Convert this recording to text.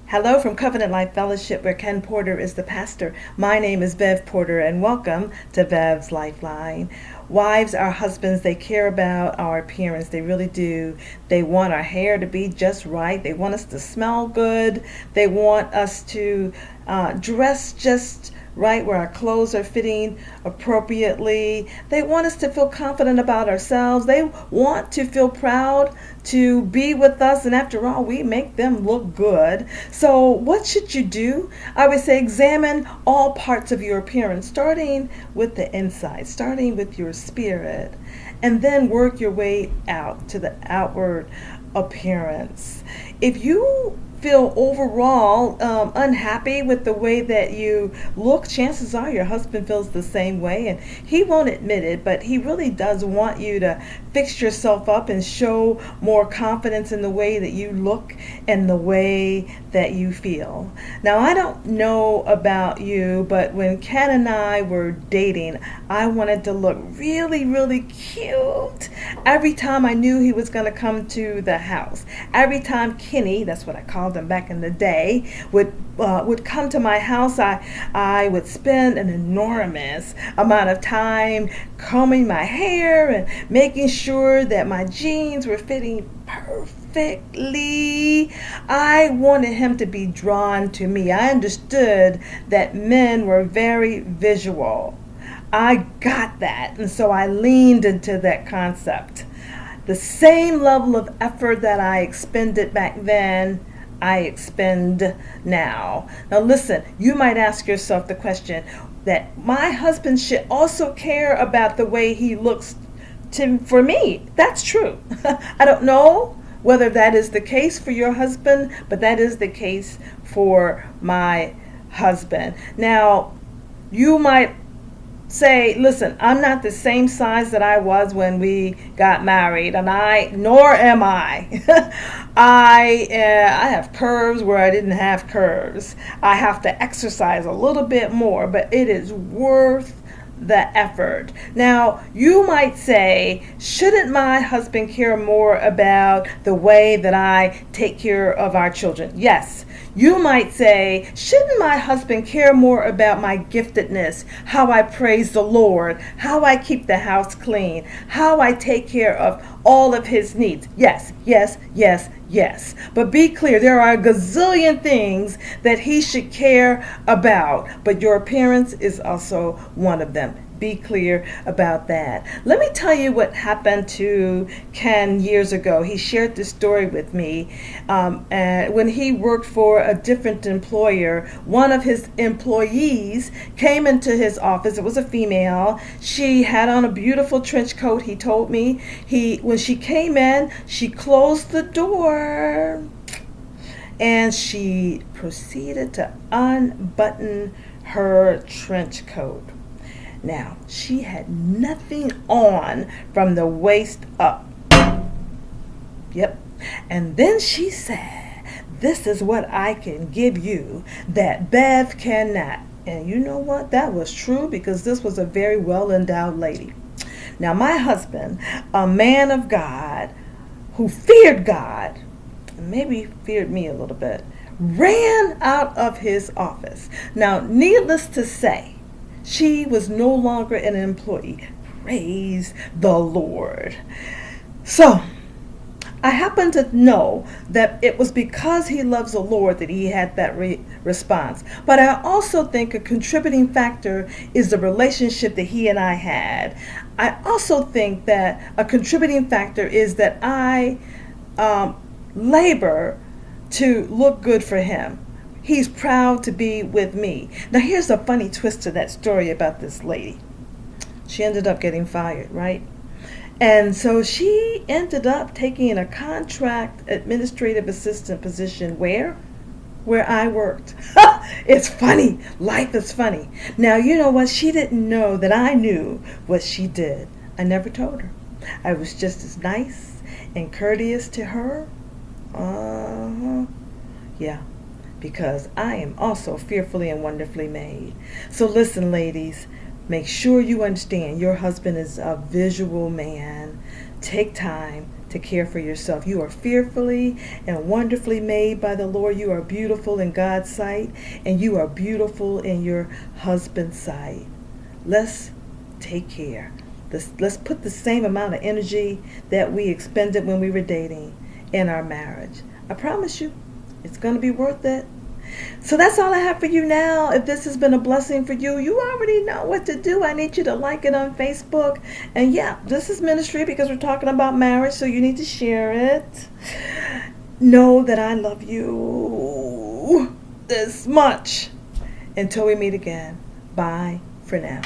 Hello from Covenant Life Fellowship, where Ken Porter is the pastor. My name is Bev Porter, and welcome to Bev's Lifeline. Wives, our husbands, they care about our appearance. They really do. They want our hair to be just right. They want us to smell good. They want us to dress just right, where our clothes are fitting appropriately. They want us to feel confident about ourselves. They want to feel proud to be with us, and after all, we make them look good. So what should you do? I would say examine all parts of your appearance, starting with the inside, starting with your spirit, and then work your way out to the outward appearance. If you feel overall unhappy with the way that you look, chances are your husband feels the same way, and he won't admit it, but he really does want you to fix yourself up and show more confidence in the way that you look and the way that you feel. Now, I don't know about you, but when Ken and I were dating, I wanted to look really, really cute every time I knew he was going to come to the house. Every time Kenny, that's what I called him back in the day, would come to my house, I would spend an enormous amount of time combing my hair and making sure that my jeans were fitting perfectly. I wanted him to be drawn to me. I understood that men were very visual. I got that, and so I leaned into that concept. The same level of effort that I expended back then, I expend now. Now listen, you might ask yourself the question that my husband should also care about the way he looks for me. That's true. I don't know whether that is the case for your husband, but that is the case for my husband. Now, you might say, listen, I'm not the same size that I was when we got married, and nor am I. I have curves where I didn't have curves. I have to exercise a little bit more, but it is worth the effort. Now, you might say, shouldn't my husband care more about the way that I take care of our children? Yes. You might say, shouldn't my husband care more about my giftedness, how I praise the Lord, how I keep the house clean, how I take care of all of his needs? Yes, yes, yes, yes. But be clear, there are a gazillion things that he should care about, but your appearance is also one of them. Be clear about that. Let me tell you what happened to Ken years ago. He shared this story with me. When he worked for a different employer, one of his employees came into his office. It was a female. She had on a beautiful trench coat, he told me. When she came in, she closed the door and she proceeded to unbutton her trench coat. Now, she had nothing on from the waist up. Yep. And then she said, this is what I can give you that Bev cannot. And you know what? That was true, because this was a very well-endowed lady. Now, my husband, a man of God who feared God, maybe feared me a little bit, ran out of his office. Now, needless to say, she was no longer an employee. Praise the Lord. So, I happen to know that it was because he loves the Lord that he had that response. But I also think a contributing factor is the relationship that he and I had. I also think that a contributing factor is that I labor to look good for him. He's proud to be with me. Now, here's a funny twist to that story about this lady. She ended up getting fired, right? And so she ended up taking a contract administrative assistant position where I worked. It's funny. Life is funny. Now, you know what? She didn't know that I knew what she did. I never told her. I was just as nice and courteous to her. Yeah. Because I am also fearfully and wonderfully made. So listen, ladies, make sure you understand your husband is a visual man. Take time to care for yourself. You are fearfully and wonderfully made by the Lord. You are beautiful in God's sight, and you are beautiful in your husband's sight. Let's take care. Let's put the same amount of energy that we expended when we were dating in our marriage. I promise you, it's going to be worth it. So that's all I have for you now. If this has been a blessing for you, you already know what to do. I need you to like it on Facebook. And yeah, this is ministry because we're talking about marriage, so you need to share it. Know that I love you this much. Until we meet again. Bye for now.